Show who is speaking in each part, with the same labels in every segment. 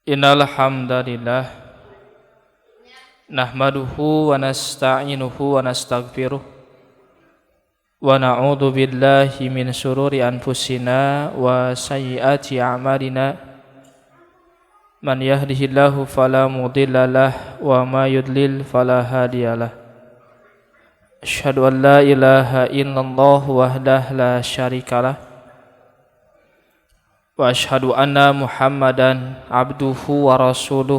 Speaker 1: Innal hamdalillah nahmaduhu wa nasta'inuhu wa nastaghfiruh wa na'udzu billahi min shururi anfusina wa sayyiati a'malina man yahdihillahu fala mudhillalah wa ma yudlil fala hadiyalah asyhadu an la ilaha illallah wahdahu la syarikalah wa asyhadu anna Muhammadan abduhu wa rasuluh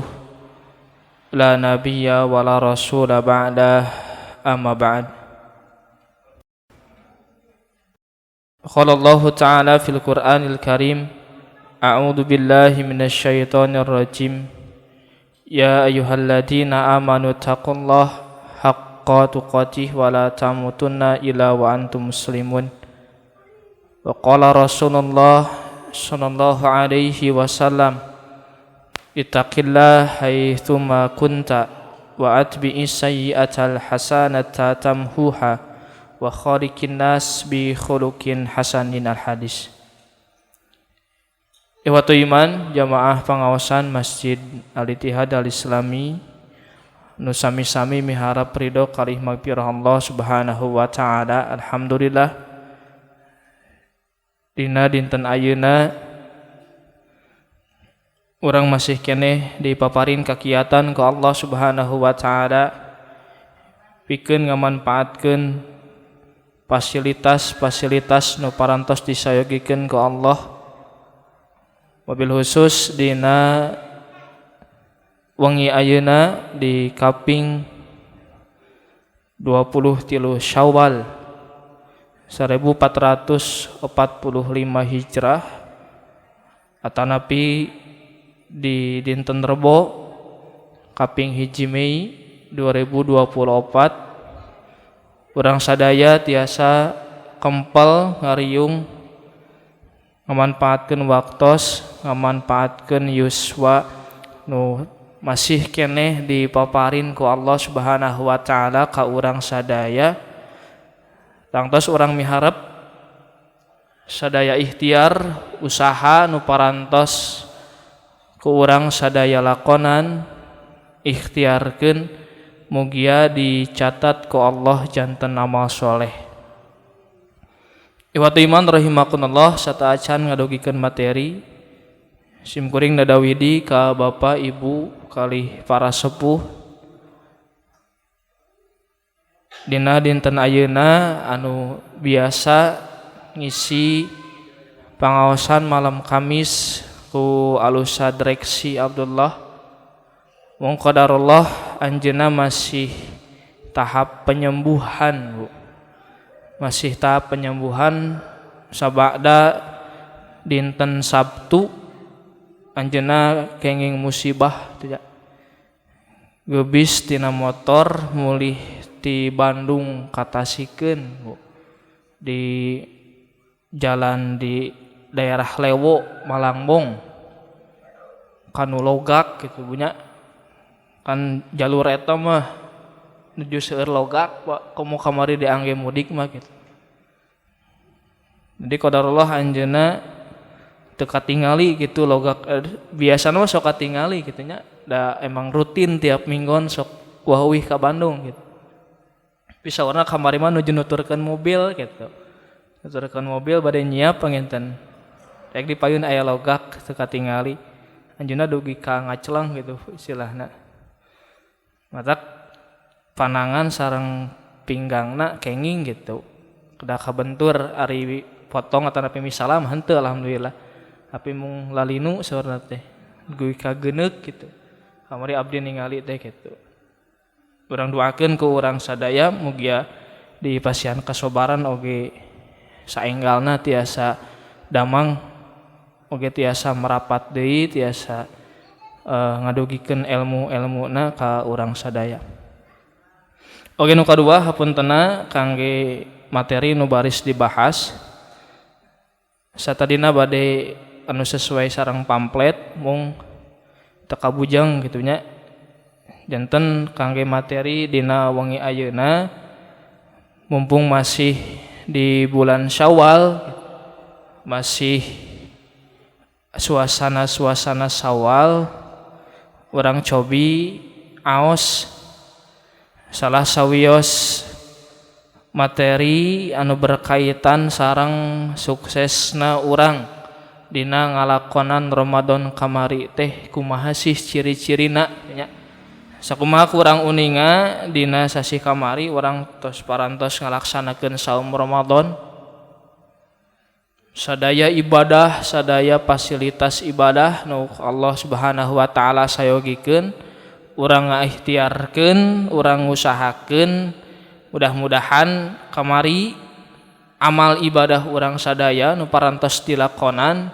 Speaker 1: la nabiyya wa la rasula ba'dah amma ba'd. Qala Allah ta'ala fil Qur'anil Karim a'udzu billahi minasyaitonir rajim ya ayyuhalladzina amanu taqullaha haqqa tuqatih wa la tamutunna illa wa antum muslimun. Wa qala Rasulullah sallallahu alaihi wasallam ittaqillah haitsuma kunta wa atbi'is sayyi'atal hasanata tamhuha wa khaliqin nas bi khuluqin hasanin. Al hadis. Ikhwatu iman jamaah pengawasan Masjid Al-Ittihad Al-Islami nu sami-sami miharap ridho kalih magfirah Allah Subhanahu wa taala. Alhamdulillah dina dinten ayeuna urang masih keneh dipaparin kakiatan ku Allah Subhanahu wa taala pikeun ngamanfaatkeun fasilitas nu parantos disayogikeun ku Allah, mobil khusus dina wengi ayeuna di kaping 23 Syawal 1445 Hijrah atanapi di dinten Rebo kaping 1 Mei 2024 urang sadaya tiasa kempel ngariung ngamanfaatkeun waktos, ngamanfaatkeun yuswa nu masih keneh dipaparin ku Allah Subhanahu wa taala ka urang sadaya. Tangtos orang miharap sadaya ikhtiar usaha nu parantos ku urang sadaya lakonan ikhtiarkeun mugia dicatat ku Allah janten amal soleh. Ikhwatu iman rahimakumullah sataacan ngadogikeun materi simkuring dadawidi ka Bapak Ibu kalih para sepuh dina dinten ayeuna anu biasa ngisi pangaosan malam Kamis ku Alusa Direksi Abdullah. Mung qadarullah anjeunna masih tahap penyembuhan, Bu. Masih tahap penyembuhan sabada dinten Sabtu anjeunna kenging musibah tidak gebis tina motor mulih di Bandung katasikeun, Bu. Di jalan di daerah Lewo Malangbong kanu logak gitu punya kan jalur eta mah nuju seueur logak Pak komo kamari diangge mudik mah gitu. Jadi qadarullah anjeunna teu katingali gitu logak biasana mah sok katingali kitu nya da emang rutin tiap minggon sok waheuwih ka Bandung gitu. Bisa warna kamari mah nuju nuturkeun mobil gitu. Nuturkeun mobil bade nyiap panginten. Rek dipayun aya logak teu katingali. Anjeunna dugi ka ngaceleng gitu istilahna. Matak panangan sareng pinggangna kenging gitu. Kedah kabentur ari potong atanapi misalam henteu alhamdulillah. Tapi mung lalinu saurna teh. Dugi ka geuneuk gitu. Kamari abdi ningali teh gitu. Urang doakeun ku urang sadaya mugia dipasihan kasobaran oge saenggalna tiasa damang oge tiasa merapat deui tiasa ngadugikeun ilmu-ilmuna ka urang sadaya. Oge nu kadua hapuntenna kangge materi nu baris dibahas satadina bade anu sesuai sareng pamflet mung teu kabujang kitu nya. Janten kangge materi dina wengi ayeuna mumpung masih di bulan Syawal masih suasana Syawal urang cobi aos salah sawios materi anu berkaitan sareng suksesna urang dina ngalakonan Ramadan kamari teh kumaha sih ciri-cirina nya. Sakumaha urang uninga dina sasi kamari urang tos parantos ngalaksanakeun saum Ramadan. Sadaya ibadah, sadaya fasilitas ibadah nu Allah Subhanahu wa taala sayogikeun, urang ngaikhtiarkeun, urang ngusahakeun mudah-mudahan kamari amal ibadah urang sadaya nu parantos dilakonan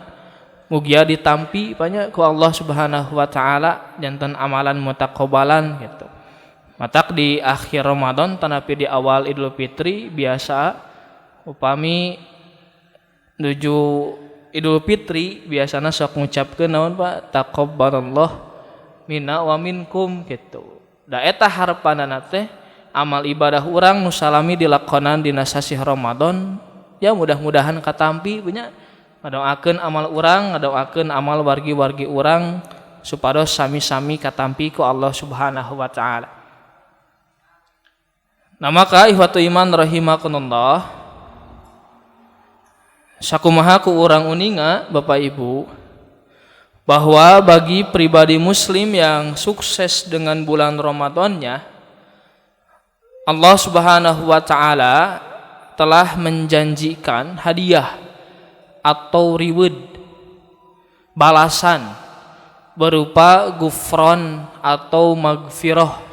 Speaker 1: mugia ditampi banyak ku Allah Subhanahu wa taala janten amalan mutaqabbalan gitu. Matak di akhir Ramadan tanapi di awal Idul Fitri biasa upami nuju Idul Fitri biasana sok ngucapkeun naon Pak taqabbalallahu minna wa minkum gitu. Da eta harepanana teh amal ibadah urang nu salami dilakonan dina sasi Ramadan ya mudah-mudahan katampi nya. Ngadoakeun amal urang, ngadoakeun amal wargi-wargi urang supados sami-sami katampi ku Allah Subhanahu wa taala. Nah maka ihwatu iman rahimakumullah, sakumaha ku urang uninga Bapak Ibu bahwa bagi pribadi muslim yang sukses dengan bulan Ramadannya, Allah Subhanahu wa taala telah menjanjikan hadiah atau reward balasan berupa gufron atau magfirah.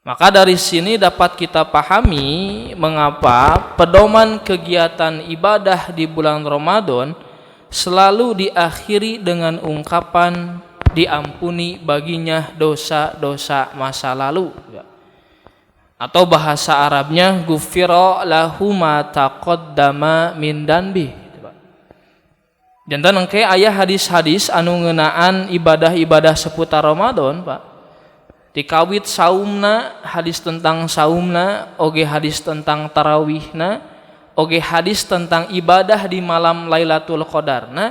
Speaker 1: Maka dari sini dapat kita pahami mengapa pedoman kegiatan ibadah di bulan Ramadan selalu diakhiri dengan ungkapan diampuni baginya dosa-dosa masa lalu. Atau bahasa Arabnya gufira lahu ma taqaddama min danbi. Jantan engke aya hadis-hadis anu ngeunaan ibadah-ibadah seputar Ramadan, Pak. Dikawit saumna, hadis tentang saumna, oge hadis tentang tarawihna, oge hadis tentang ibadah di malam Lailatul Qadarna.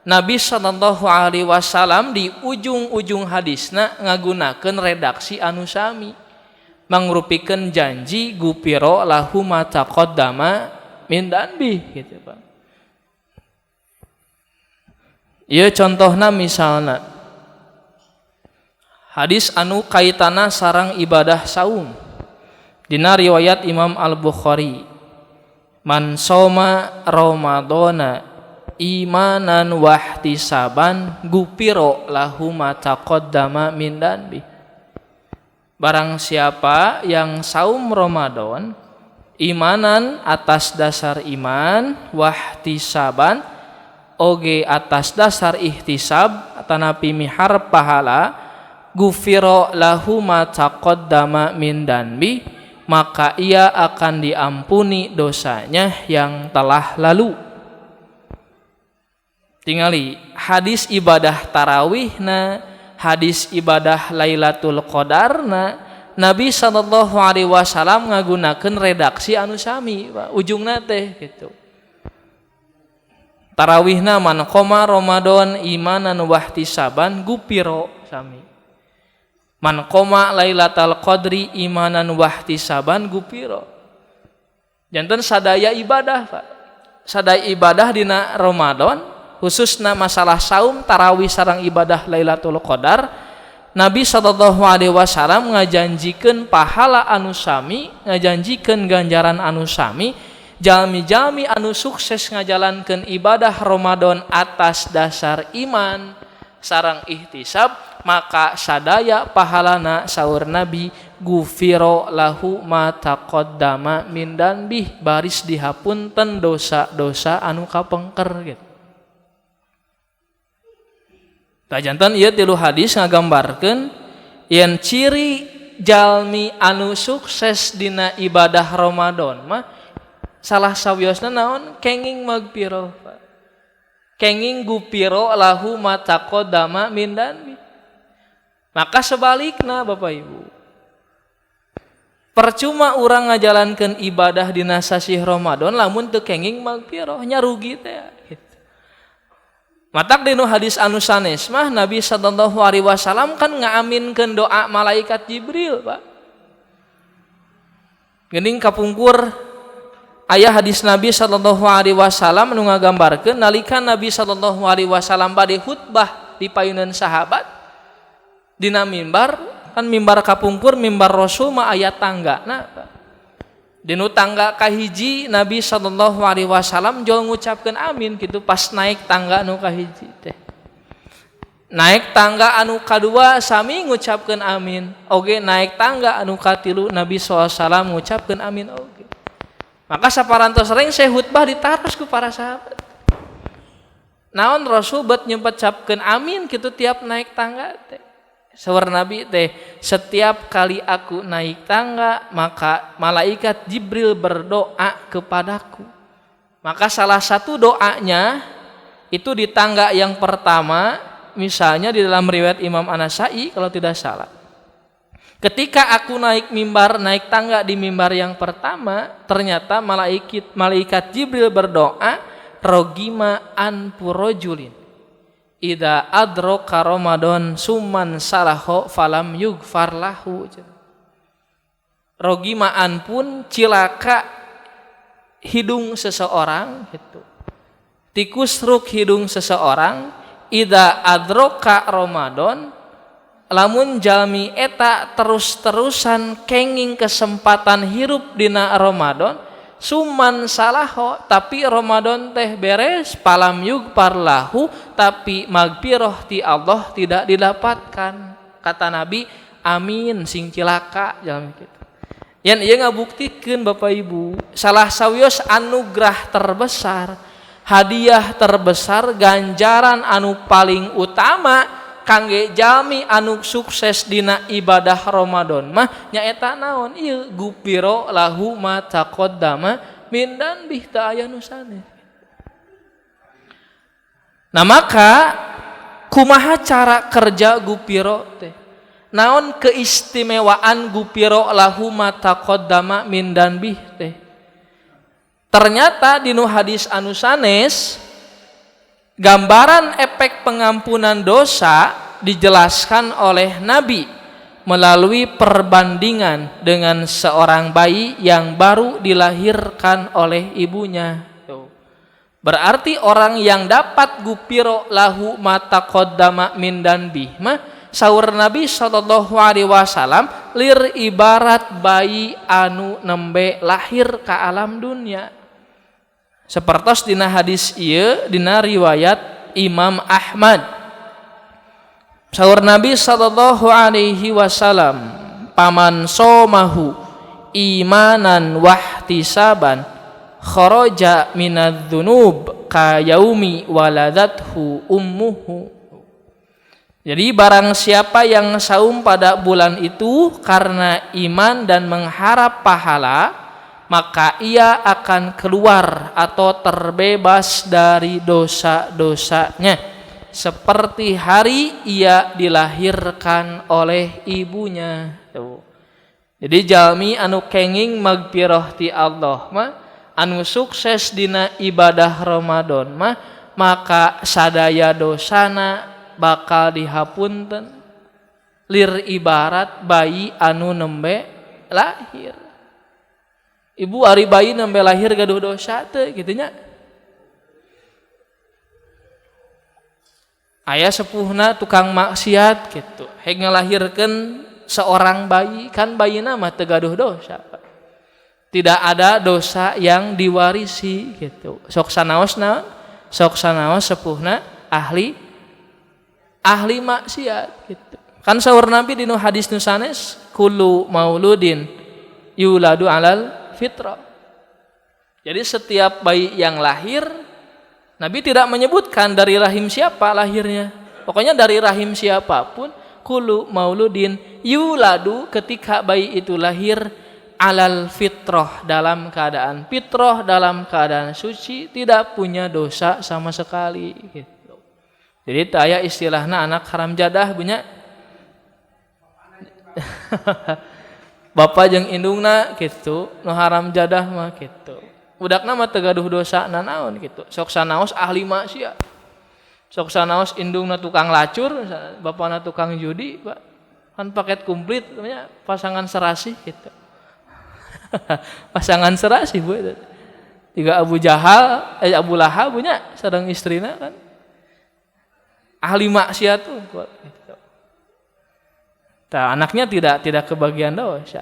Speaker 1: Nabi sallallahu alaihi wasallam di ujung-ujung hadisna ngagunakeun redaksi anu sami. Mangrupikeun janji gupiro lahu ma taqaddama min danbi gitu Pak. Ieu contohna misalna hadis anu kaitana sareng ibadah saum dina riwayat Imam Al-Bukhari, man shoma ramadhana imanan wahtisaban gupiro lahu ma taqaddama min danbi. Barang siapa yang saum Ramadan imanan atas dasar iman wahtisaban oge atas dasar ihtisab tanapi miharep pahala gufiro lahu ma taqaddama min danbi maka ia akan diampuni dosanya yang telah lalu. Tingali hadis ibadah tarawihna, hadis ibadah Lailatul Qadarna, Nabi sallallahu alaihi wasallam ngagunakeun redaksi anu sami, ujungna teh gitu. Tarawihna man qoma Ramadan imanan wahtisaban gupiro sami. Man qoma Lailatul Qadri imanan wahtisaban gupiro. Janten sadaya ibadah, Pak. Sadaya ibadah dina Ramadan khususna masalah saum tarawih sareng ibadah Lailatul Qadar, Nabi sallallahu alaihi wasallam ngajanjikeun pahala anu sami, ngajanjikeun ganjaran anu sami jalmi-jalmi anu sukses ngajalankeun ibadah Ramadan atas dasar iman sareng ihtisab, maka sadaya pahalana saur Nabi gufiro lahu ma taqaddama min danbi, baris dihapunten dosa-dosa anu kapengker gitu. Jantan ieu tilu hadis ngagambarkeun yen ciri jalmi anu sukses dina ibadah Ramadan mah salah sawiosna naon kenging magpiro, kenging gupiro lahu ma taqaddama min danbi. Maka sebalikna Bapak Ibu, percuma urang ngajalankeun ibadah dina sasi Ramadan lamun teu kenging magpiro nya rugi teh. Matak dinu hadis anu sanes mah Nabi sallallahu alaihi wasallam kan ngaaminkeun doa malaikat Jibril, Pak. Geuning kapungkur aya hadis Nabi sallallahu alaihi wasallam nu ngagambarkeun nalika Nabi sallallahu alaihi wasallam bade khutbah di payunan sahabat dina mimbar, kan mimbar kapungkur mimbar Rasul mah aya tanggana, Pak. Dinu tangga kahiji Nabi sallallahu alaihi wasallam jol ngucapkeun amin gitu pas naik tangga anu kahiji teh. Naik tangga anu kadua sami ngucapkeun amin. Oge naik tangga anu katilu Nabi sallallahu alaihi wasallam ngucapkeun amin oge. Maka saparantos sering saya khutbah ditaros ku para sahabat. Naon Rasul bet nyumpecapkeun amin kitu tiap naik tangga teh. Sawar Nabi teh, setiap kali aku naik tangga maka malaikat Jibril berdoa kepadaku. Maka salah satu doanya itu di tangga yang pertama, misalnya di dalam riwayat Imam An-Nasa'i kalau tidak salah. Ketika aku naik mimbar, naik tangga di mimbar yang pertama, ternyata malaikat Jibril berdoa, rogima an purojulin. Ida adroka Ramadan summan salaho falam yugfar lahu. Rogimaan pun cilaka hidung seseorang gitu. Tikus ruk hidung seseorang ida adroka Ramadan lamun jalmi eta terus-terusan kenging kesempatan hirup dina Ramadan suman salaho tapi Ramadan teh beres palam yugfar lahu tapi magfirah ti Allah tidak didapatkan. Kata Nabi, amin sing cilaka jalan kitu. Yan ieu ngabuktikeun Bapak Ibu, salah sawios anugerah terbesar, hadiah terbesar, ganjaran anu paling utama kangge jalmi anu sukses dina ibadah Ramadan mah nyaeta naon? Ieu gupiro lahu ma taqaddama min danbih ta aya nu sanes. Nah maka kumaha cara kerja gupiro teh? Naon keistimewaan gupiro lahu ma taqaddama min danbih teh? Ternyata dinu hadis anu sanes gambaran efek pengampunan dosa dijelaskan oleh Nabi melalui perbandingan dengan seorang bayi yang baru dilahirkan oleh ibunya. Berarti orang yang dapat gupiro lahu ma taqaddama min danbih mah saur Nabi sallallahu alaihi wasallam lir ibarat bayi anu nembe lahir ka alam dunia. Sepertos dina hadis ieu dina riwayat Imam Ahmad. Saur Nabi sallallahu alaihi wasallam, paman somahu imanan wahtisaban kharaja minadz-dzunub ka yaumi waladathu ummuhu. Jadi barang siapa yang saum pada bulan itu karena iman dan mengharap pahala, maka ia akan keluar atau terbebas dari dosa-dosanya seperti hari ia dilahirkan oleh ibunya. Jadi jalmi anu kenging magfirah ti Allah mah anu sukses dina ibadah Ramadan mah maka sadaya dosana bakal dihapunten lir ibarat bayi anu nembe lahir. Ibu ari bayi nembe lahir gaduh dosa teh kitu nya. Aya sepuhna tukang maksiat gitu. Hek ngalahirkeun seorang bayi, kan bayina mah teu gaduh dosa. Tidak ada dosa yang diwarisi gitu. Sok sanaos sepuhna ahli maksiat gitu. Kan saur Nabi dinu hadis nu sanes kullu mauludin yuladu alal fitrah. Jadi setiap bayi yang lahir Nabi tidak menyebutkan dari rahim siapa lahirnya. Pokoknya dari rahim siapapun kullu mauludin yuladu ketika bayi itu lahir alal fitrah dalam keadaan fitrah dalam keadaan suci tidak punya dosa sama sekali gitu. Jadi taya istilahna anak haram jadah punya bapak jeung indungna gitu, nu haram jadah mah gitu. Budakna mah teu gaduh dosa naon gitu. Sok sanaos ahli maksiat. Sok sanaos indungna tukang lacur, bapakna tukang judi, Pak. Kan paket komplit namanya pasangan serasi gitu. Pasangan serasi Bu. Tiga Abu Abu Lahab punya sareng istrina kan. Ahli maksiat tuh gitu. Nah, anaknya tidak kebagian dosa.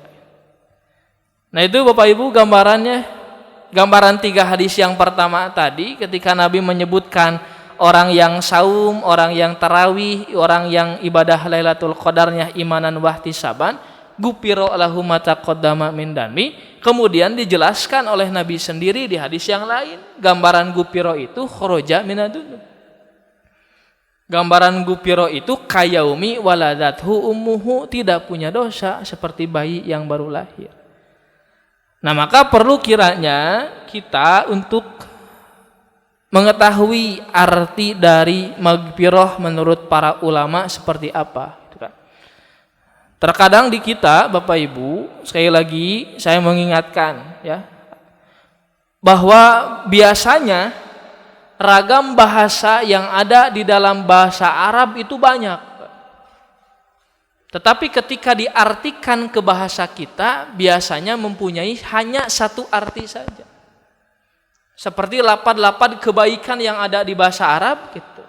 Speaker 1: Nah, itu Bapak Ibu gambaran 3 hadis yang pertama tadi ketika Nabi menyebutkan orang yang saum, orang yang tarawih, orang yang ibadah Lailatul Qadarnya imanan wahtisaban, gupiro lahu ma taqaddama min dami. Kemudian dijelaskan oleh Nabi sendiri di hadis yang lain, gambaran gupiro itu khoroja minadunub. Gambaran gupiro itu kayaumi waladathu ummuhu, tidak punya dosa seperti bayi yang baru lahir. Nah, maka perlu kiranya kita untuk mengetahui arti dari magfirah menurut para ulama seperti apa. Terkadang di kita, Bapak Ibu, sekali lagi saya mengingatkan ya, bahwa biasanya ragam bahasa yang ada di dalam bahasa Arab itu banyak. Tetapi ketika diartikan ke bahasa kita, biasanya mempunyai hanya satu arti saja. Seperti lapad-lapad kebaikan yang ada di bahasa Arab gitu.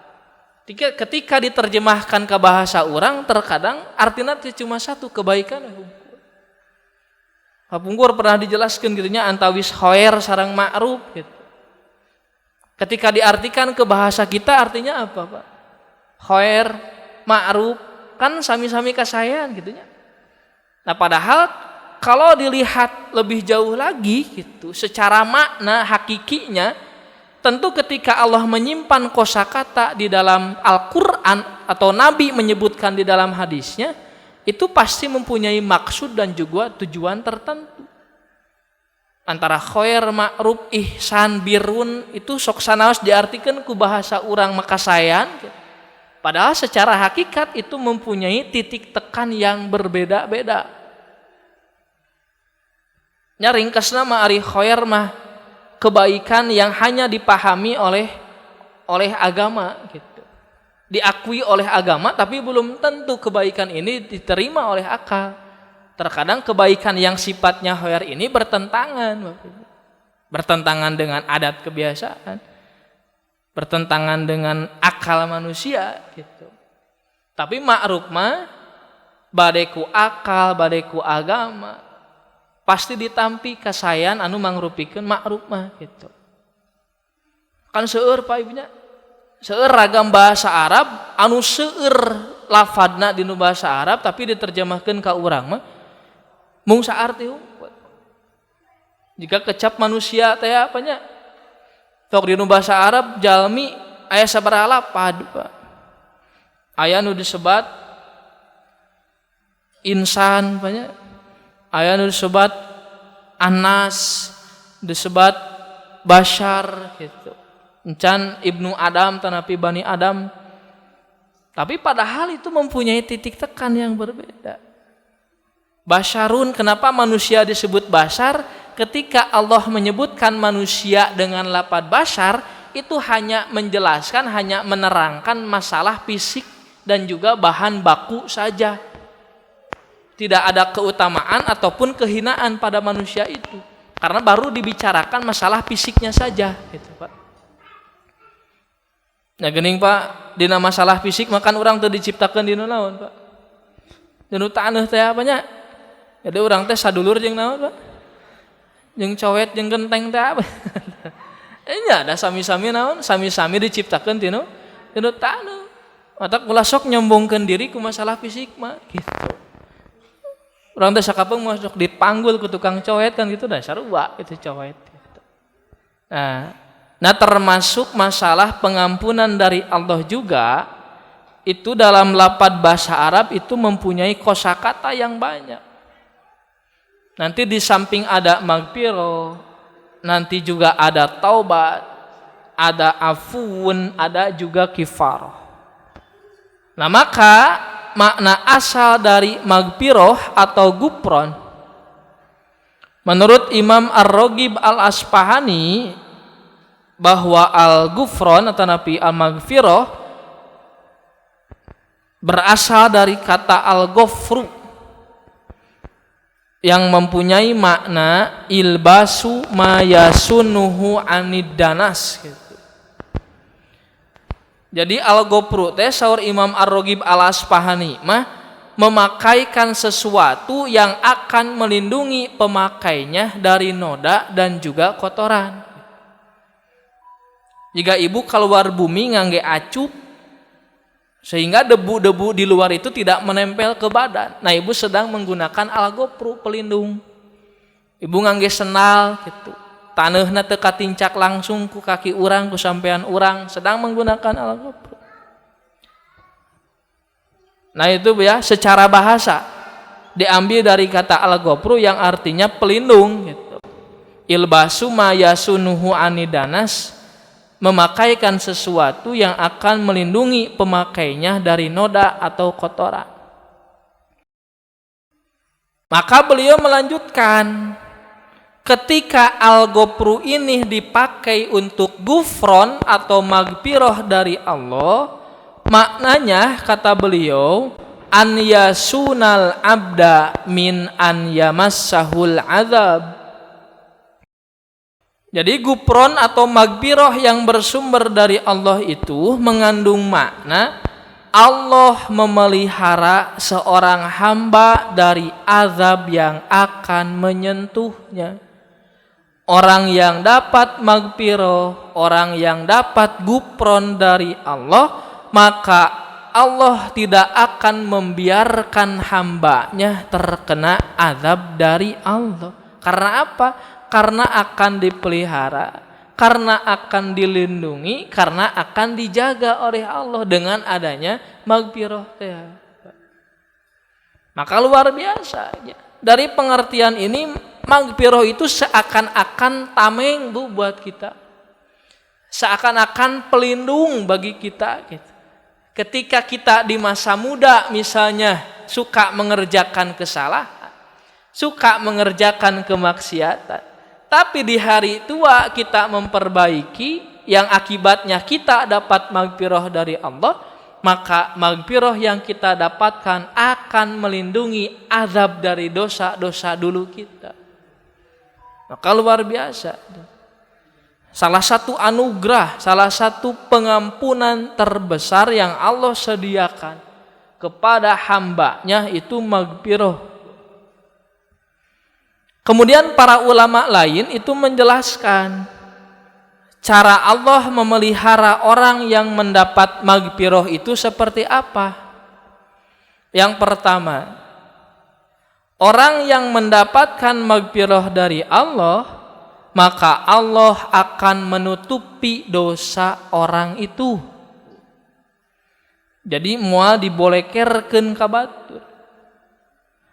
Speaker 1: Ketika diterjemahkan ke bahasa orang, terkadang artinya cuma satu, kebaikan. Hapungkur pernah dijelaskan gitunya antawis khair sareng ma'ruf gitu. Ketika diartikan ke bahasa kita artinya apa, Pak? Khair, ma'ruf, kan sami-sami kasayan gitunya. Nah, padahal kalau dilihat lebih jauh lagi gitu, secara makna hakikinya, tentu ketika Allah menyimpan kosakata di dalam Al-Quran atau Nabi menyebutkan di dalam hadisnya, itu pasti mempunyai maksud dan juga tujuan tertentu. Antara khair, ma'ruf, ihsan, birrun itu sok sanaos diartikan ku bahasa urang makasayan. Padahal secara hakikat itu mempunyai titik tekan yang berbeda-beda. Ringkasna mah ari khair mah kebaikan yang hanya dipahami oleh agama gitu. Diakui oleh agama tapi belum tentu kebaikan ini diterima oleh akal. Terkadang kebaikan yang sifatnya khair ini bertentangan dengan adat kebiasaan, bertentangan dengan akal manusia gitu. Tapi ma'ruf mah badeku akal, badeku agama, pasti ditampi kasayan anu mangrupikeun ma'ruf mah gitu. Kan seueur Pak Ibunya, seueur ragam bahasa Arab anu seueur lafadna dinu bahasa Arab tapi diterjemahkeun ka urang mah mung saarti hungkul. Jika kecap manusia teh apanya? Tok dinu bahasa Arab jalmi aya sabaraha lapad, Pak. Aya nu disebat insan apanya? Aya nu disebat Anas, disebat Bashar gitu. Encan Ibnu Adam tanapi Bani Adam. Tapi padahal itu mempunyai titik tekan yang berbeda. Basharun, kenapa manusia disebut bashar? Ketika Allah menyebutkan manusia dengan lapad bashar, itu hanya menjelaskan, hanya menerangkan masalah fisik dan juga bahan baku saja. Tidak ada keutamaan ataupun kehinaan pada manusia itu, karena baru dibicarakan masalah fisiknya saja gitu, Pak. Nah geuning Pak, dina masalah fisik makan orang teu diciptakeun dina naon, Pak? Dina taneuh teh apanya? Jadi orang teh sadulur jeung naon, Pak? Jeung cowet jeung genteng teh apa? Nya ada sami-sami naon? Sami-sami diciptakeun tina taneuh. Mata ulah sok nyombongkeun diri ku masalah fisik mah gitu. Orang teh sakapeung masuk dipanggul ku tukang coet kan gitu dah sarua itu coet gitu. Nah termasuk masalah pengampunan dari Allah juga itu dalam lapad bahasa Arab itu mempunyai kosakata yang banyak. Nanti di samping ada magfirah, nanti juga ada taubat, ada afun, ada juga kifarah. Nah maka makna asal dari magfirah atau gufron menurut Imam Ar-Raghib Al-Asfahani bahwa al-gufron atau napi al-magfirah berasal dari kata al-ghafru yang mempunyai makna ilbasu ma yasunuhu anid danas gitu. Jadi al-ghafru teh saur Imam Ar-Raghib Al-Asfahani mah memakaikan sesuatu yang akan melindungi pemakainya dari noda dan juga kotoran. Jika ibu keluar bumi ngangge acup sehingga debu-debu di luar itu tidak menempel ke badan. Nah, ibu sedang menggunakan al-ghafru pelindung. Ibu ngangge sendal gitu. Taneuhna teu katincak langsung ku kaki urang, ku sampean urang, sedang menggunakan al-ghafru. Nah, itu ya secara bahasa diambil dari kata al-ghafru yang artinya pelindung gitu. Ilbasu ma yasunuhu anidanas, memakaikan sesuatu yang akan melindungi pemakainya dari noda atau kotoran. Maka beliau melanjutkan, ketika al-ghafru ini dipakai untuk gufron atau magfirah dari Allah, maknanya kata beliau, an yasunal abda min an yamassahul azab. Jadi gufron atau magfirah yang bersumber dari Allah itu mengandung makna Allah memelihara seorang hamba dari azab yang akan menyentuhnya. Orang yang dapat magfirah, orang yang dapat gufron dari Allah, maka Allah tidak akan membiarkan hambanya terkena azab dari Allah. Karena apa? Karena akan dipelihara, karena akan dilindungi, karena akan dijaga oleh Allah dengan adanya magfirah. Maka luar biasa. Dari pengertian ini, magfirah itu seakan-akan tameng bu buat kita, seakan-akan pelindung bagi kita. Ketika kita di masa muda misalnya suka mengerjakan kesalahan, suka mengerjakan kemaksiatan, tapi di hari tua kita memperbaiki yang akibatnya kita dapat magfirah dari Allah, maka magfirah yang kita dapatkan akan melindungi azab dari dosa-dosa dulu kita. Maka luar biasa. Salah satu anugerah, salah satu pengampunan terbesar yang Allah sediakan kepada hambanya itu magfirah. Kemudian para ulama lain itu menjelaskan cara Allah memelihara orang yang mendapat magfirah itu seperti apa. Yang pertama, orang yang mendapatkan magfirah dari Allah, maka Allah akan menutupi dosa orang itu. Jadi moal dibolekerkeun ka batur.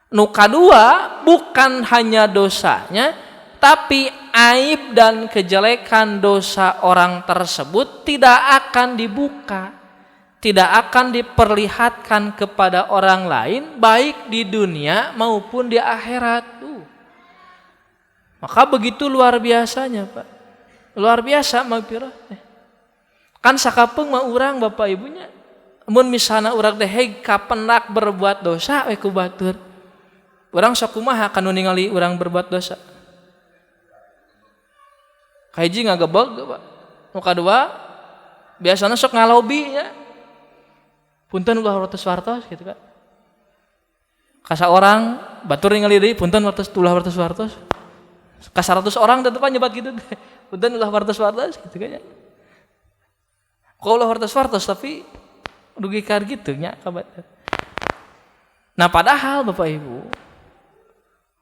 Speaker 1: Nu kadua, bukan hanya dosanya, tapi aib dan kejelekan dosa orang tersebut tidak akan dibuka, tidak akan diperlihatkan kepada orang lain, baik di dunia maupun di akhirat. Maka begitu luar biasanya, Pak. Luar biasa magfirah. Kan sakapeung mah urang bapak ibunya, mun misalna urang teh kapendak berbuat dosa we ku batur, urang sok kumaha kanu ningali urang berbuat dosa? Kahiji ngagebeg, Pak. Nu kadua biasana sok ngalobi nya. Punten ulah wartos-wartos gitu kan. Kasa orang batur ningali deui punten wartos ulah wartos-wartos. Ka 100 orang tetepan nyebat gitu. Punten ulah wartos-wartos gitu kan ya. Kok ulah wartos-wartos tapi dugi kar gitu nya kabatur. Nah, padahal Bapak Ibu,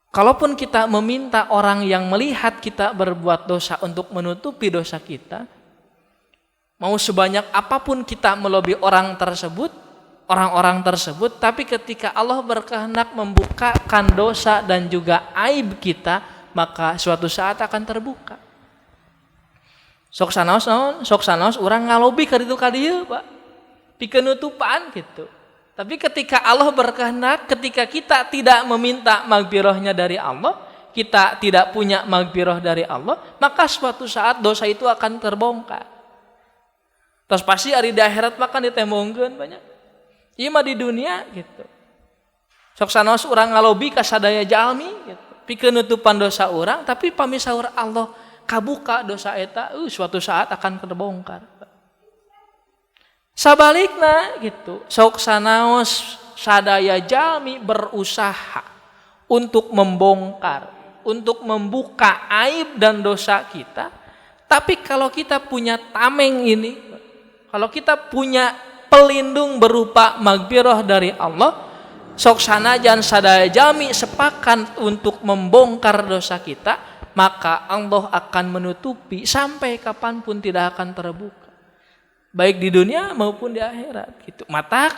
Speaker 1: kalaupun kita meminta orang yang melihat kita berbuat dosa untuk menutupi dosa kita, mau sebanyak apapun kita melobi orang tersebut, orang-orang tersebut, tapi ketika Allah berkehendak membukakan dosa dan juga aib kita, maka suatu saat akan terbuka. Sok sanaos urang ngalobi ka ditu ka dieu, Pak. Pikeun nutupan gitu. Tapi ketika Allah berkehendak, ketika kita tidak meminta magfirahnya dari Allah, kita tidak punya magfirah dari Allah, maka suatu saat dosa itu akan terbongkar. Terus pasti hari di akhirat makan ditembongkeun banyak. Ieu mah di dunia gitu. Sok sanaos urang ngalobi ka sadaya jalmi gitu. Pikeun nutupan dosa urang, tapi pami saur Allah kabuka dosa eta, suatu saat akan terbongkar. Sabalikna gitu, sok sanaos sadaya jalmi berusaha untuk membongkar, untuk membuka aib dan dosa kita. Tapi kalau kita punya tameng ini, kalau kita punya pelindung berupa magfirah dari Allah, sok sanajan sadaya jalmi sepakat untuk membongkar dosa kita, maka Allah akan menutupi sampai kapanpun tidak akan terbuka, baik di dunia maupun di akhirat gitu. Mata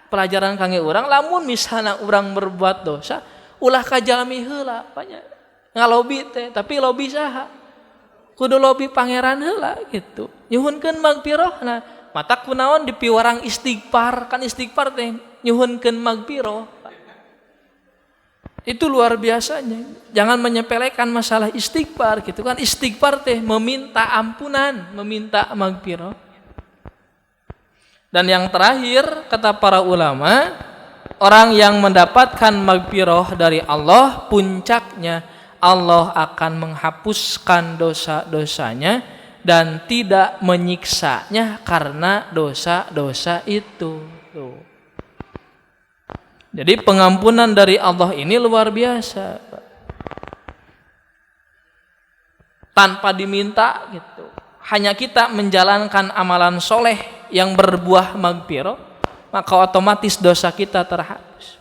Speaker 1: pelajaran kangge urang, lamun misalnya urang berbuat dosa, ulah ka jalmi heula banyak ngalobi teh, tapi lobi saha? Kudu lobi pangeran heula gitu. Nyuhunkeun magfirahna. Mata kunaon dipiwarang istighfar, kan istighfar teh nyuhunkeun magfirah. Itu luar biasanya. Jangan menyepelekan masalah istighfar gitu kan. Istighfar teh meminta ampunan, meminta magfirah. Dan yang terakhir kata para ulama, orang yang mendapatkan magfirah dari Allah, puncaknya Allah akan menghapuskan dosa-dosanya dan tidak menyiksanya karena dosa-dosa itu. Tuh. Jadi pengampunan dari Allah ini luar biasa, tanpa diminta gitu. Hanya kita menjalankan amalan soleh yang berbuah magfirah, maka otomatis dosa kita terhapus.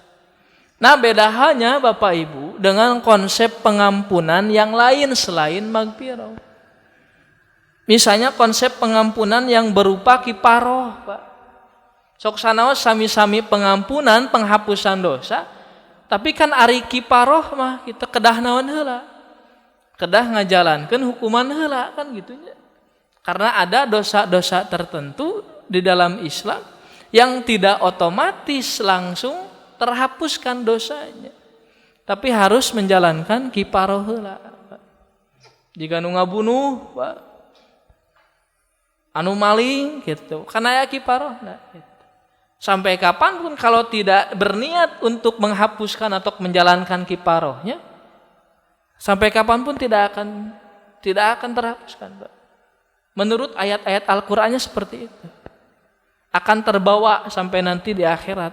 Speaker 1: Nah, beda halnya Bapak Ibu dengan konsep pengampunan yang lain selain magfirah. Misalnya konsep pengampunan yang berupa kiparoh, Pak. Sok sanaos sami-sami pengampunan, penghapusan dosa, tapi kan ari kiparoh mah kita kedah naon heula. Kedah ngajalankeun hukuman heula kan gitunya. Karena ada dosa-dosa tertentu di dalam Islam yang tidak otomatis langsung terhapuskan dosanya, tapi harus menjalankan kiparoh heula. Jika nu ngabunuh, Pak, anu maling gitu, karena ya kiparohna gitu. Sampai kapanpun kalau tidak berniat untuk menghapuskan atau menjalankan kiparohnya, sampai kapanpun tidak akan terhapuskan, Pak. Menurut ayat-ayat Al-Qur'annya seperti itu. Akan terbawa sampai nanti di akhirat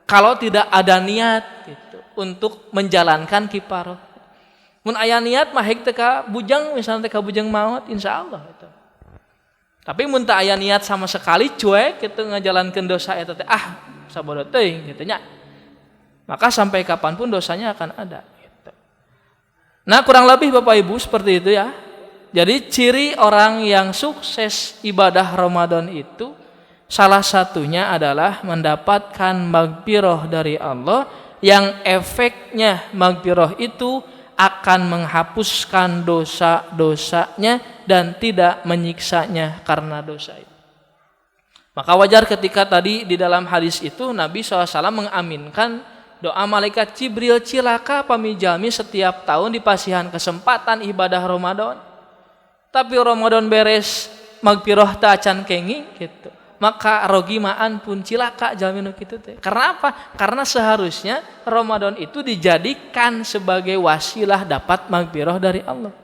Speaker 1: kalau tidak ada niat gitu untuk menjalankan kiparoh. Mun aya niat mah hek teh ka bujang, misalnya teh ka bujang maut insyaallah itu. Tapi mun teu aya niat sama sekali cuek kitu ngajalankeun dosa eta teh sabodo teuing kitu nya. Maka sampai kapanpun dosanya akan ada gitu. Nah, kurang lebih Bapak Ibu seperti itu ya. Jadi ciri orang yang sukses ibadah Ramadan itu salah satunya adalah mendapatkan magfirah dari Allah yang efeknya magfirah itu akan menghapuskan dosa-dosanya dan tidak menyiksanya karena dosa itu. Maka wajar ketika tadi di dalam hadis itu Nabi SAW mengaminkan doa malaikat Jibril, cilaka pamijami setiap tahun dipasihan kesempatan ibadah Ramadan, tapi Ramadan beres magfirah teu acan kenging gitu. Maka rogimaan pun cilaka jalmi nu kitu teh. Karena apa? Karena seharusnya Ramadan itu dijadikan sebagai wasilah dapat magfirah dari Allah.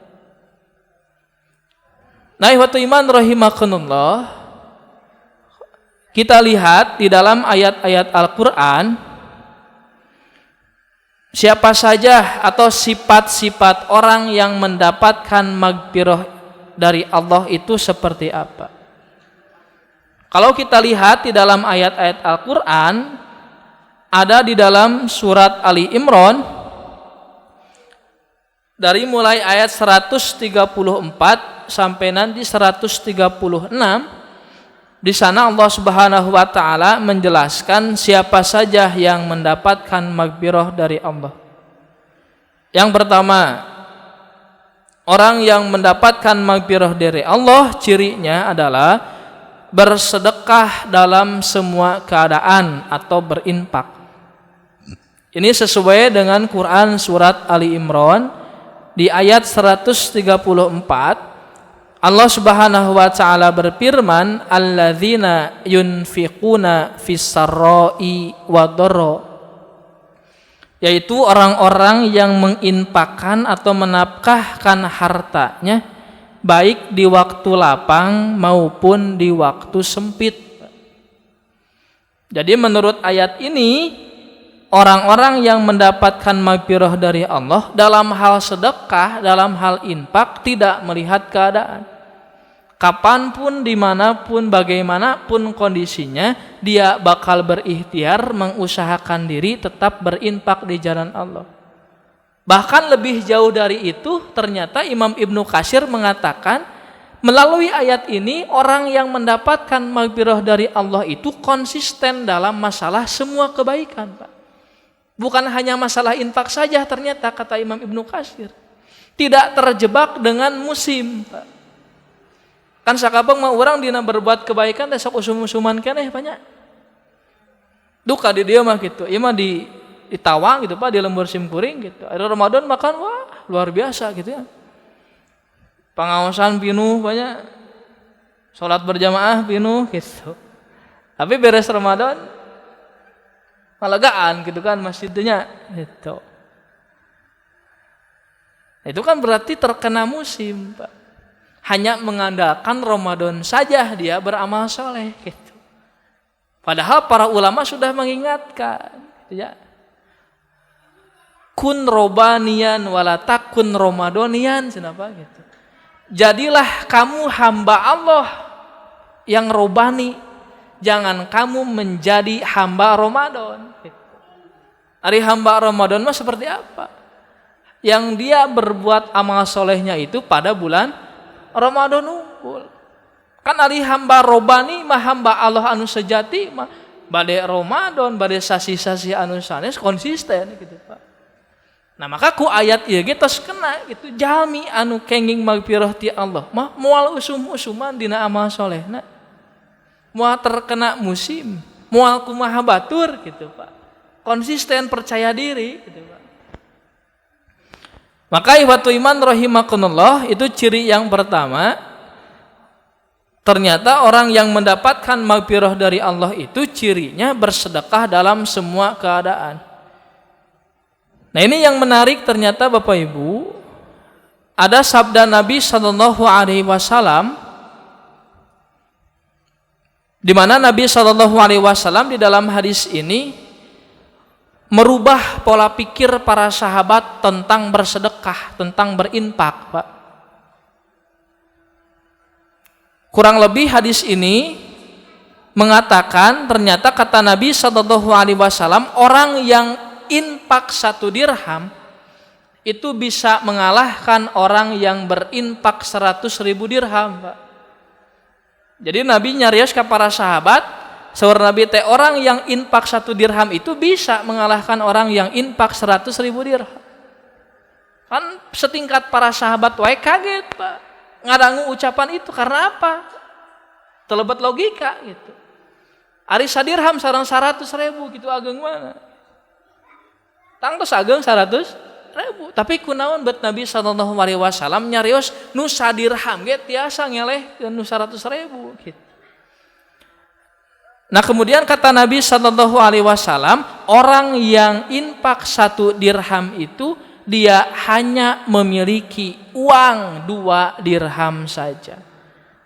Speaker 1: Nah, ikhwatu iman rahimakumullah, kita lihat di dalam ayat-ayat Al-Qur'an siapa saja atau sifat-sifat orang yang mendapatkan magfirah dari Allah itu seperti apa. Kalau kita lihat di dalam ayat-ayat Al-Qur'an, ada di dalam surat Ali Imran dari mulai ayat 134 sampai nanti 136, di sana Allah Subhanahu wa taala menjelaskan siapa saja yang mendapatkan magfirah dari Allah. Yang pertama, orang yang mendapatkan magfirah dari Allah cirinya adalah bersedekah dalam semua keadaan atau berinfak. Ini sesuai dengan Quran surat Ali Imran di ayat 134. Allah Subhanahu wa taala berfirman, alladzina yunfiquna fis-sarra'i wad-dharra, yaitu orang-orang yang menginfakkan atau menafkahkan hartanya baik di waktu lapang maupun di waktu sempit. Jadi menurut ayat ini, orang-orang yang mendapatkan maghfirah dari Allah dalam hal sedekah, dalam hal infak tidak melihat keadaan. Kapanpun, dimanapun, bagaimanapun kondisinya, dia bakal berikhtiar mengusahakan diri tetap berinfak di jalan Allah. Bahkan lebih jauh dari itu, ternyata Imam Ibnu Katsir mengatakan, melalui ayat ini orang yang mendapatkan maghfirah dari Allah itu konsisten dalam masalah semua kebaikan, Pak. Bukan hanya masalah infak saja, ternyata kata Imam Ibnu Katsir, tidak terjebak dengan musim, Pak. Kan sakabang mah urang dina berbuat kebaikan teh sok usum-usuman keneh banyak. Duka di dia mah gitu. Ieu mah di Tawang gitu Pak, di lembur simkuring gitu. Ada Ramadan makan wah luar biasa gitu ya. Pengawasan pinuh banyak. Salat berjamaah pinuh gitu. Tapi beres Ramadan malagaan gitu kan masjidnya gitu. Itu kan berarti terkena musim, Pak. Hanya mengandalkan Ramadan saja dia beramal soleh gitu. Padahal para ulama sudah mengingatkan gitu ya. Kun robanian wala takun ramadanian, kenapa gitu. Jadilah kamu hamba Allah yang robani, jangan kamu menjadi hamba Ramadan gitu. Hari hamba Ramadan mah seperti apa? Yang dia berbuat amal solehnya itu pada bulan Ramadan unggul. Kan ari hamba robani mah hamba Allah anu sejati mah bade Ramadan, bade sasi-sasi anu sanes konsisten gitu, Pak. Nah, maka ku ayat ieu ge tos kena gitu, jalmi anu kenging maghfirah ti Allah mah moal usum-usuman dina amal solehna. Moal terkena musim, moal kumaha batur gitu, Pak. Konsisten percaya diri gitu, Pak. Maka ihwatu iman rahimakumullah, itu ciri yang pertama. Ternyata orang yang mendapatkan maghfirah dari Allah itu cirinya bersedekah dalam semua keadaan. Nah, ini yang menarik ternyata Bapak Ibu. Ada sabda Nabi sallallahu alaihi wasallam di mana Nabi sallallahu alaihi wasallam di dalam hadis ini merubah pola pikir para sahabat tentang bersedekah, tentang berinfak, Pak. Kurang lebih hadis ini mengatakan ternyata kata Nabi sallallahu alaihi wasallam, orang yang infak 1 dirham itu bisa mengalahkan orang yang berinfak 100.000 dirham, Pak. Jadi Nabi nyarios ke para sahabat, sahur Nabi teh orang yang infak 1 dirham itu bisa mengalahkan orang yang infak 100.000 dirham. Kan setingkat para sahabat wae kaget, Pak. Ngadangu ucapan itu karena apa? Telebat logika gitu. Ari sadirham sareng 100.000 gitu ageng mana? Tangtos ageng 100.000. Tapi kunaon bet Nabi sallallahu alaihi wasallam nyarios nu sadirham ge tiasa ngelehkeun nu 100.000 gitu. Nah, kemudian kata Nabi sallallahu alaihi wasallam, orang yang infak 1 dirham itu dia hanya memiliki uang 2 dirham saja.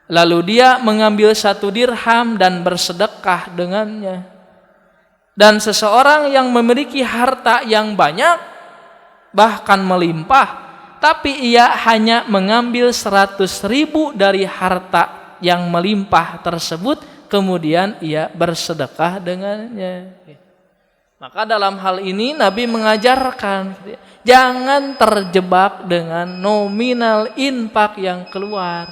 Speaker 1: Lalu dia mengambil 1 dirham dan bersedekah dengannya. Dan seseorang yang memiliki harta yang banyak, bahkan melimpah, tapi ia hanya mengambil 100.000 dari harta yang melimpah tersebut, kemudian ia bersedekah dengannya. Maka dalam hal ini Nabi mengajarkan, jangan terjebak dengan nominal infak yang keluar.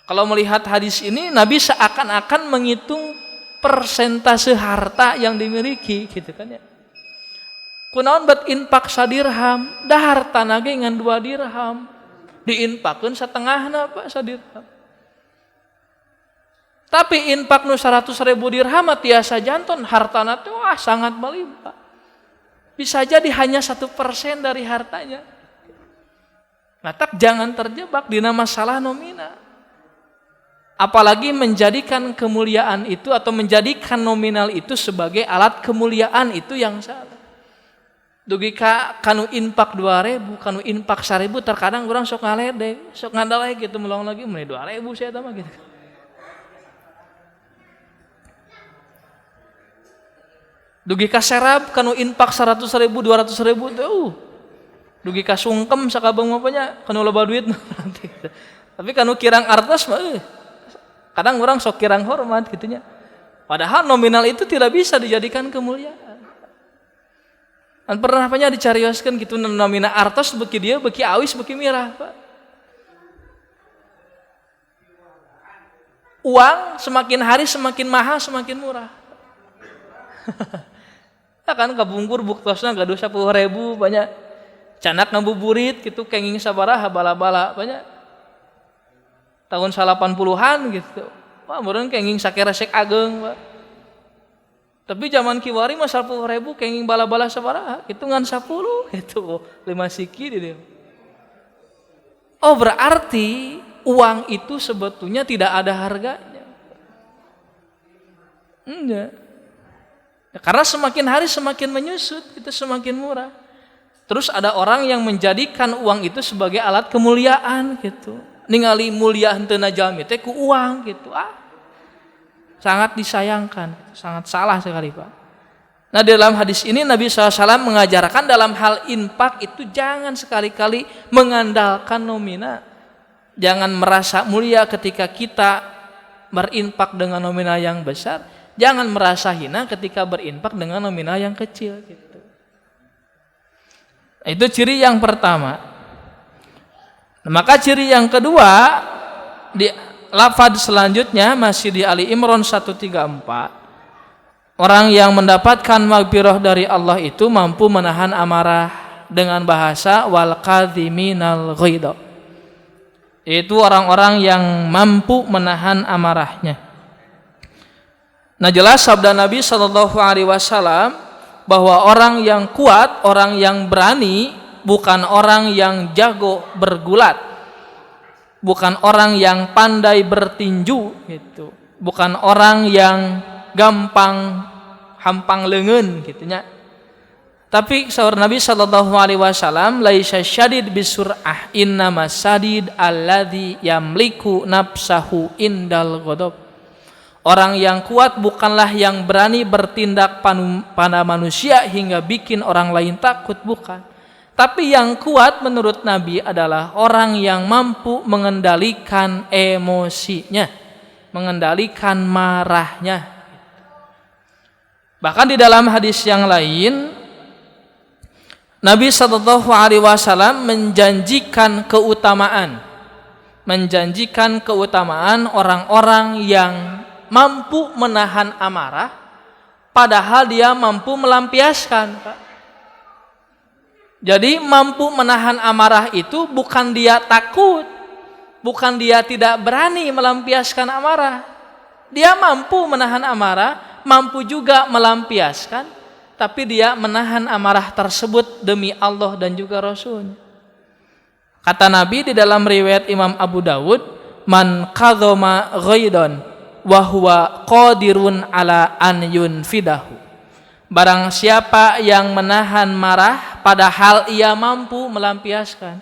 Speaker 1: Kalau melihat hadis ini, Nabi seakan-akan menghitung persentase harta yang dimiliki, gitu kan ya. Kunaon bet infak 1 dirham, dah hartana ge ngan 2 dirham. Diinfakkeun setengahna Pak 1 dirham. Tapi infak nu 100.000 dirham tiasa janton, hartana teh wah sangat melimpah. Bisa jadi hanya 1% dari hartanya. Matak jangan terjebak dina masalah nomina. Apalagi menjadikan kemuliaan itu atau menjadikan nominal itu sebagai alat kemuliaan, itu yang salah. Dugi kanu infak 2.000, kanu infak 1.000, terkadang orang sok ngaledek, sok ngandalai gitu melong lagi mulai 2.000 saya mah gitu. Dugi ka serab kanu infak 100.000, 200.000 tuh. Dugi ka sungkem sakabang mapanya kanu loba duit nanti. Tapi kanu kirang artos mah kadang orang sok kirang hormat gitunya. Padahal nominal itu tidak bisa dijadikan kemuliaan. Dan pernah apanya dicarioskeun gitu nominal artos beki dia, beki awis, beki mirah, Pak. Uang semakin hari semakin mahal, semakin murah. Kan kabungkur buktosna gaduh 10.000 banyak. Canak ngabuburit gitu kenging sabaraha bala-bala banyak. Tahun 80-an gitu. Wah, meureun kenging sakeresek ageng, Pak. Tapi zaman kiwari mah 10.000 kenging bala-bala sabaraha? Hitungan 10 gitu. 5 siki di dia. Oh, berarti uang itu sebetulnya tidak ada harganya. Enggak. Ya, karena semakin hari semakin menyusut, itu semakin murah. Terus ada orang yang menjadikan uang itu sebagai alat kemuliaan gitu. Ningali mulia henteu jalmi teh ku uang gitu. Sangat disayangkan, sangat salah sekali, Pak. Nah, dalam hadis ini Nabi SAW mengajarkan dalam hal infak itu jangan sekali-kali mengandalkan nominal. Jangan merasa mulia ketika kita berinfak dengan nominal yang besar. Jangan merasa hina ketika berinfak dengan nominal yang kecil gitu. Itu ciri yang pertama. Maka ciri yang kedua di lafaz selanjutnya masih di Ali Imran 134. Orang yang mendapatkan maghfirah dari Allah itu mampu menahan amarah dengan bahasa wal kadhiminal ghaidha. Itu orang-orang yang mampu menahan amarahnya. Nah, jelas sabda Nabi SAW bahwa orang yang kuat, orang yang berani bukan orang yang jago bergulat, bukan orang yang pandai bertinju gitu, bukan orang yang gampang hampang leungeun gitunya. Tapi sahur Nabi SAW, laisa syadid bisur'ah, innama sadid alladzi yamliku nafsahu indal ghadab. Orang yang kuat bukanlah yang berani bertindak pada manusia hingga bikin orang lain takut, bukan. Tapi yang kuat menurut Nabi adalah orang yang mampu mengendalikan emosinya, mengendalikan marahnya. Bahkan di dalam hadis yang lain, Nabi SAW menjanjikan keutamaan orang-orang yang mampu menahan amarah, padahal dia mampu melampiaskan, Pak. Jadi mampu menahan amarah itu bukan dia takut, bukan dia tidak berani melampiaskan amarah. Dia mampu menahan amarah, mampu juga melampiaskan, tapi dia menahan amarah tersebut demi Allah dan juga Rasul. Kata Nabi di dalam riwayat Imam Abu Dawud, man kadhama ghaidan wa huwa qadirun ala an yunfidahu. Barang siapa yang menahan marah padahal ia mampu melampiaskan.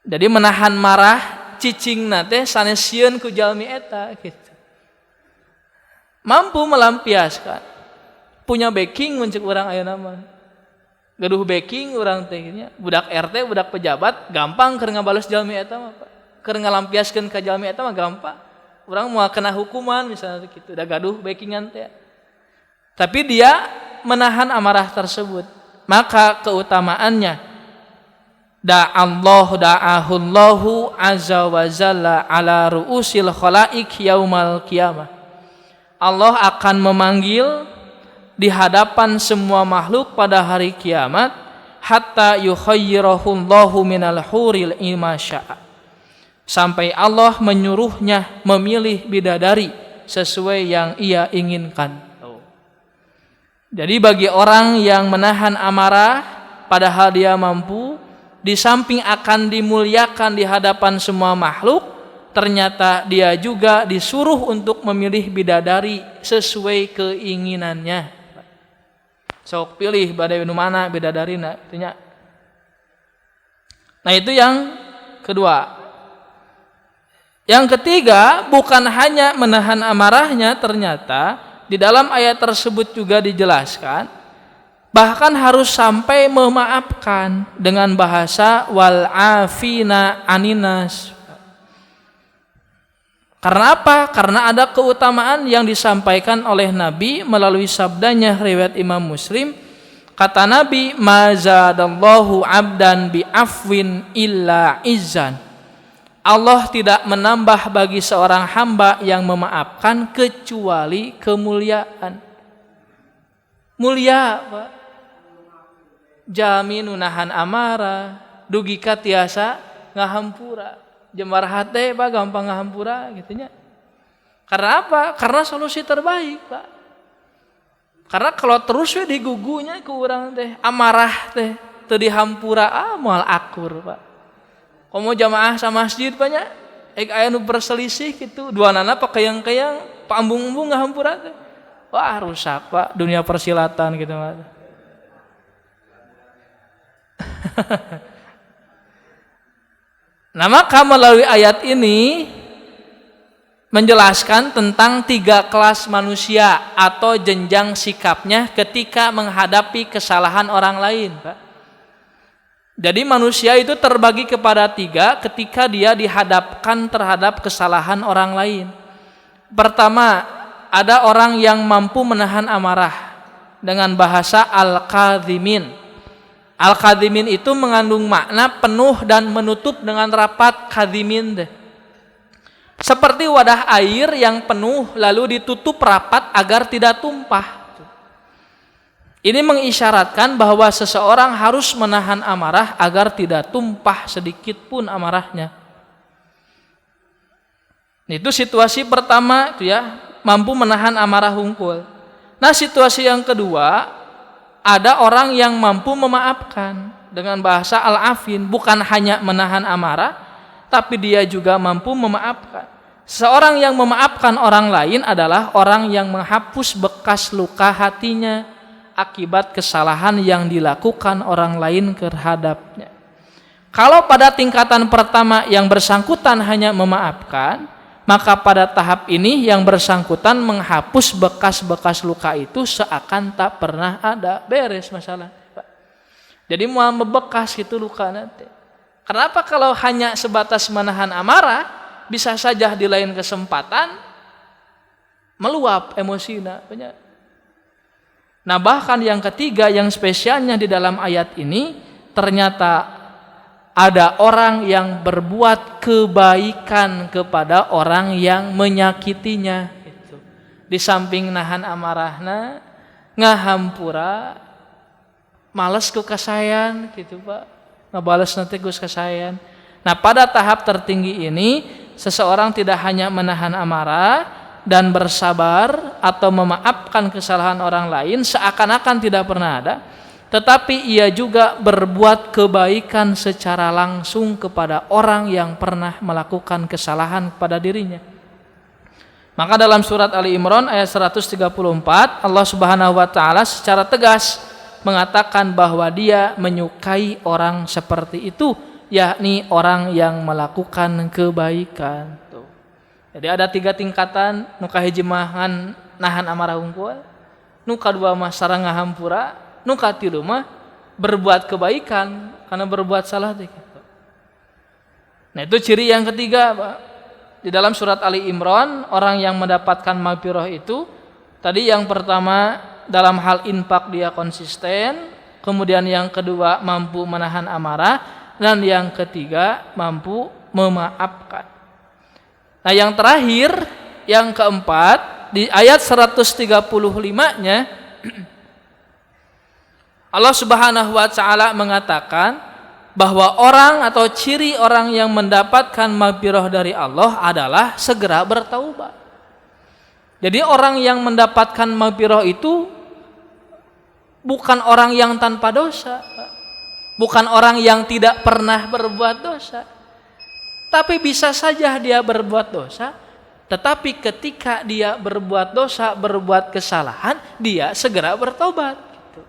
Speaker 1: Jadi menahan marah cicingna teh sanes sieun ku jalmi eta gitu. Mampu melampiaskan. Punya backing mun ceuk urang ayeuna mah. Gaduh backing urang teh nya, budak RT, budak pejabat gampang keur ngabales jalmi eta mah, Pak. Keur ngalampiaskeun ka jalmi eta mah gampang. Urang moal kena hukuman misalnya gitu, da gaduh backingan teh. Tapi dia menahan amarah tersebut, maka keutamaannya da'ahullahu azza wa jalla ala ru'usil khalaik yaumal qiyamah. Allah akan memanggil di hadapan semua makhluk pada hari kiamat hatta yukhayyirahullahu minal huril imasya'a, sampai Allah menyuruhnya memilih bidadari sesuai yang ia inginkan. Jadi bagi orang yang menahan amarah padahal dia mampu, di samping akan dimuliakan di hadapan semua makhluk, ternyata dia juga disuruh untuk memilih bidadari sesuai keinginannya. Sok pilih bade nu mana bidadarina artinya. Nah, itu yang kedua. Yang ketiga, bukan hanya menahan amarahnya, ternyata di dalam ayat tersebut juga dijelaskan bahkan harus sampai memaafkan dengan bahasa wal afina aninas. Karena apa? Karena ada keutamaan yang disampaikan oleh Nabi melalui sabdanya riwayat Imam Muslim. Kata Nabi, mazadallahu abdan bi afwin illa izzan. Allah tidak menambah bagi seorang hamba yang memaafkan kecuali kemuliaan. Mulia, Pak. Jaminu nahan amarah, dugi ka tiasa ngahampura. Jembar hate, Pak, gampang ngahampura gitunya. Karena apa? Karena solusi terbaik, Pak. Karena kalau terus we digugunya ke urang teh, amarah teh teu dihampura moal akur, Pak. Komo jamaah sama masjid banyak, aya nu berselisih gitu, duanana pakayang-kayang, paambung-embung ngahampura teh. Wah, rusak, Pak, dunia persilatan gitu mah. Nah, maka melalui ayat ini menjelaskan tentang 3 kelas manusia atau jenjang sikapnya ketika menghadapi kesalahan orang lain, Pak. Jadi manusia itu terbagi kepada 3 ketika dia dihadapkan terhadap kesalahan orang lain. Pertama, ada orang yang mampu menahan amarah dengan bahasa al-kadhimin. Al-kadhimin itu mengandung makna penuh dan menutup dengan rapat kadhimin. Seperti wadah air yang penuh lalu ditutup rapat agar tidak tumpah. Ini mengisyaratkan bahwa seseorang harus menahan amarah agar tidak tumpah sedikit pun amarahnya. Itu situasi pertama itu ya, mampu menahan amarah hungkul. Nah, situasi yang kedua, ada orang yang mampu memaafkan dengan bahasa al-afin, bukan hanya menahan amarah, tapi dia juga mampu memaafkan. Seorang yang memaafkan orang lain adalah orang yang menghapus bekas luka hatinya akibat kesalahan yang dilakukan orang lain terhadapnya. Kalau pada tingkatan pertama yang bersangkutan hanya memaafkan, maka pada tahap ini yang bersangkutan menghapus bekas-bekas luka itu seakan tak pernah ada, beres masalah. Jadi mau membekas itu luka nanti. Kenapa kalau hanya sebatas menahan amarah, bisa saja di lain kesempatan meluap emosinya. Nah, bahkan yang ketiga yang spesialnya di dalam ayat ini, ternyata ada orang yang berbuat kebaikan kepada orang yang menyakitinya. Gitu. Di samping nahan amarahna, ngahampura, males ku kasayan, gitu Pak. Ngabales nanti gus kasayan. Nah, pada tahap tertinggi ini, seseorang tidak hanya menahan amarah dan bersabar atau memaafkan kesalahan orang lain seakan-akan tidak pernah ada, tetapi ia juga berbuat kebaikan secara langsung kepada orang yang pernah melakukan kesalahan kepada dirinya. Maka dalam surat Ali Imran ayat 134, Allah Subhanahu wa taala secara tegas mengatakan bahwa Dia menyukai orang seperti itu, yakni orang yang melakukan kebaikan. Jadi ada 3 tingkatan, nu kahiji mah nahan amarah hungkul, nu kadua mah sareng ngahampura, nu katilu mah berbuat kebaikan karena berbuat salah teh gitu. Nah, itu ciri yang ketiga, Pak. Di dalam surat Ali Imran, orang yang mendapatkan maghfirah itu tadi yang pertama dalam hal infak dia konsisten, kemudian yang kedua mampu menahan amarah, dan yang ketiga mampu memaafkan. Nah, yang terakhir, yang keempat, di ayat 135-nya Allah Subhanahu wa taala mengatakan bahwa orang atau ciri orang yang mendapatkan maghfirah dari Allah adalah segera bertaubat. Jadi orang yang mendapatkan maghfirah itu bukan orang yang tanpa dosa, bukan orang yang tidak pernah berbuat dosa. Tapi bisa saja dia berbuat dosa, tetapi ketika dia berbuat dosa, berbuat kesalahan, dia segera bertobat. Gitu.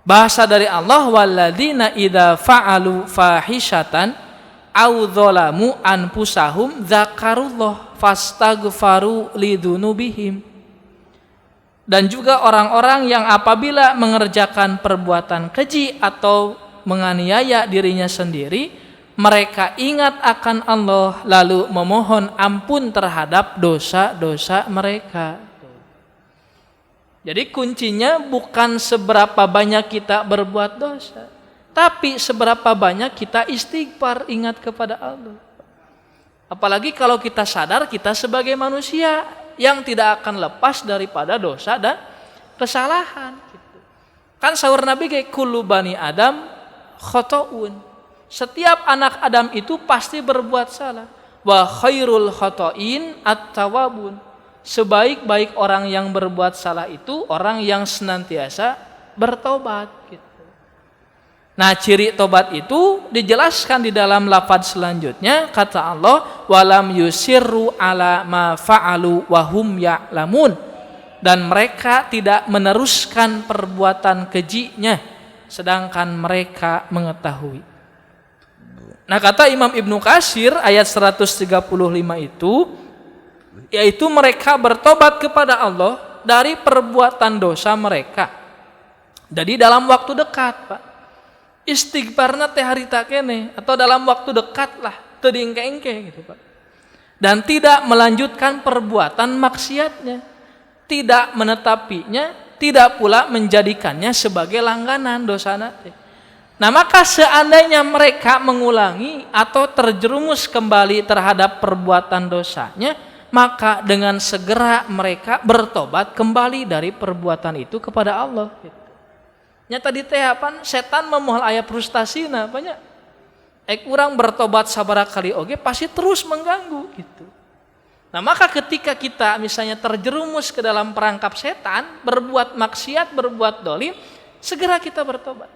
Speaker 1: Bahasa dari Allah, walladzina idza fa'alu fahishatan aw dzalamu anfusahum dzakarullah fastaghfaru lidzunubihim. Dan juga orang-orang yang apabila mengerjakan perbuatan keji atau menganiaya dirinya sendiri, mereka ingat akan Allah lalu memohon ampun terhadap dosa-dosa mereka. Jadi kuncinya bukan seberapa banyak kita berbuat dosa, tapi seberapa banyak kita istighfar, ingat kepada Allah. Apalagi kalau kita sadar kita sebagai manusia yang tidak akan lepas daripada dosa dan kesalahan. Kan sahur Nabi kayak kullu bani Adam khotoun. Setiap anak Adam itu pasti berbuat salah. Wa khairul khotoin at-tawabun. Sebaik-baik orang yang berbuat salah itu orang yang senantiasa bertobat. Gitu. Nah, ciri tobat itu dijelaskan di dalam lafaz selanjutnya. Kata Allah, walam yusirru ala ma fa'alu wahum ya'lamun. Dan mereka tidak meneruskan perbuatan kejinya, sedangkan mereka mengetahui. Nah, kata Imam Ibnu Katsir ayat 135 itu, yaitu mereka bertobat kepada Allah dari perbuatan dosa mereka. Jadi dalam waktu dekat, Pak. Istighfarna teh harita kene atau dalam waktu dekat lah, teu diengke-engke gitu, Pak. Dan tidak melanjutkan perbuatan maksiatnya, tidak menetapinya, tidak pula menjadikannya sebagai langganan dosana teh. Nah, maka seandainya mereka mengulangi atau terjerumus kembali terhadap perbuatan dosanya, maka dengan segera mereka bertobat kembali dari perbuatan itu kepada Allah. Nya tadi teh apa? Setan memohon aya frustasina, banyak. Urang bertobat sabaraha kali oge pasti terus mengganggu gitu. Nah, maka ketika kita misalnya terjerumus ke dalam perangkap setan, berbuat maksiat, berbuat dolim, segera kita bertobat.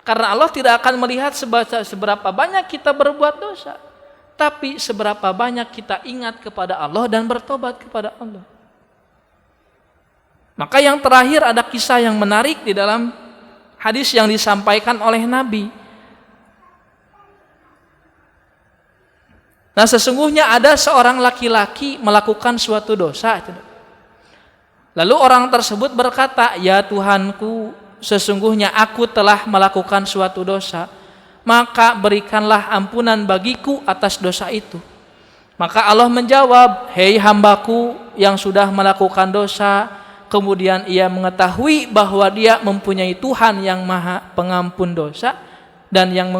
Speaker 1: Karena Allah tidak akan melihat seberapa banyak kita berbuat dosa, tapi seberapa banyak kita ingat kepada Allah dan bertobat kepada Allah. Maka yang terakhir ada kisah yang menarik di dalam hadis yang disampaikan oleh Nabi. Nah, sesungguhnya ada seorang laki-laki melakukan suatu dosa. Lalu orang tersebut berkata, "Ya Tuhanku, sesungguhnya aku telah melakukan suatu dosa, maka berikanlah ampunan bagiku atas dosa itu." Maka Allah menjawab, "Hei hambaku yang sudah melakukan dosa, kemudian ia mengetahui bahwa dia mempunyai Tuhan yang maha pengampun dosa dan yang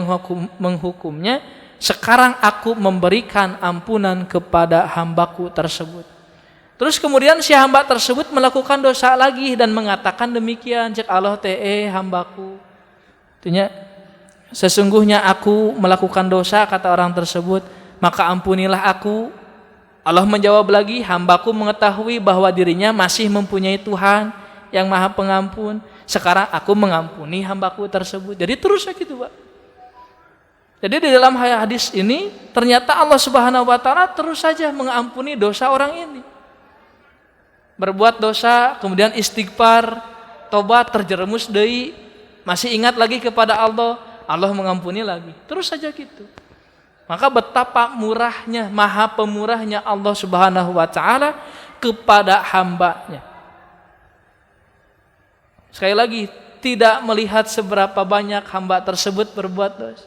Speaker 1: menghukumnya, sekarang aku memberikan ampunan kepada hambaku tersebut." Terus kemudian si hamba tersebut melakukan dosa lagi dan mengatakan demikian, cek Allah teh hambaku. Artinya sesungguhnya aku melakukan dosa, kata orang tersebut, maka ampunilah aku. Allah menjawab lagi, hambaku mengetahui bahwa dirinya masih mempunyai Tuhan yang maha pengampun. Sekarang aku mengampuni hambaku tersebut. Jadi terus gitu, Pak. Jadi di dalam hadis ini ternyata Allah Subhanahu wa taala terus saja mengampuni dosa orang ini. Berbuat dosa, kemudian istighfar, tobat, terjerumus deui, masih ingat lagi kepada Allah, Allah mengampuni lagi. Terus saja gitu. Maka betapa murahnya, maha pemurahnya Allah Subhanahu wa taala kepada hambanya. Sekali lagi, tidak melihat seberapa banyak hamba tersebut berbuat dosa,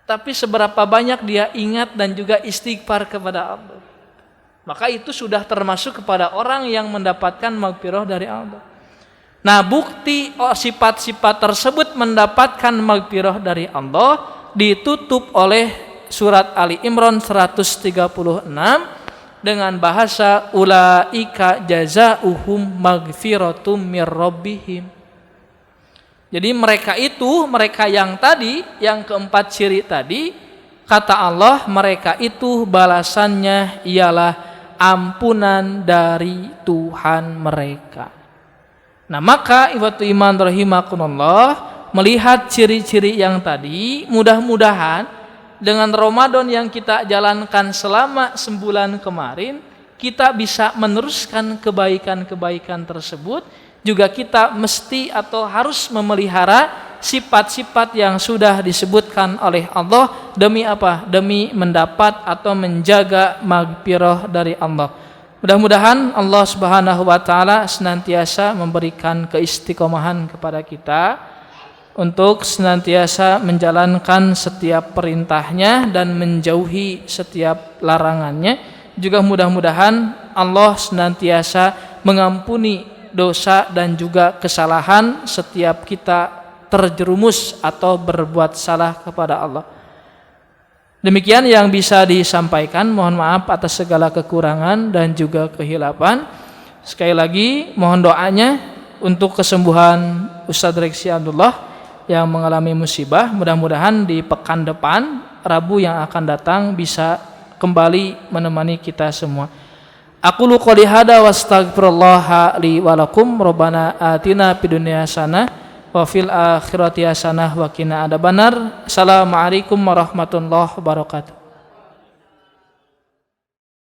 Speaker 1: tapi seberapa banyak dia ingat dan juga istighfar kepada Allah. Maka itu sudah termasuk kepada orang yang mendapatkan maghfirah dari Allah. Nah, bukti sifat-sifat tersebut mendapatkan maghfirah dari Allah ditutup oleh surat Ali Imran 136 dengan bahasa ulaika jazaohum maghfiratum mir rabbihim. Jadi mereka itu, mereka yang tadi, yang keempat ciri tadi, kata Allah, mereka itu balasannya ialah ampunan dari Tuhan mereka. Nah, maka ikhwatu iman rahimakumullah, melihat ciri-ciri yang tadi, mudah-mudahan dengan Ramadan yang kita jalankan selama sebulan kemarin, kita bisa meneruskan kebaikan-kebaikan tersebut. Juga kita mesti atau harus memelihara sifat-sifat yang sudah disebutkan oleh Allah. Demi apa? Demi mendapat atau menjaga maghfirah dari Allah. Mudah-mudahan Allah Subhanahu wa taala senantiasa memberikan keistiqomahan kepada kita untuk senantiasa menjalankan setiap perintahnya dan menjauhi setiap larangannya. Juga mudah-mudahan Allah senantiasa mengampuni dosa dan juga kesalahan setiap kita terjerumus atau berbuat salah kepada Allah. Demikian yang bisa disampaikan. Mohon maaf atas segala kekurangan dan juga kehilapan. Sekali lagi mohon doanya untuk kesembuhan Ustadz Reksi Abdullah yang mengalami musibah. Mudah-mudahan di pekan depan Rabu yang akan datang bisa kembali menemani kita semua. Aqulu qouli hada wastaghfirullah li wa lakum. Rabbana atina fid dunya hasanah wa fil akhirati hasanah wa qina adzabannar. Assalamualaikum warahmatullahi wabarakatuh.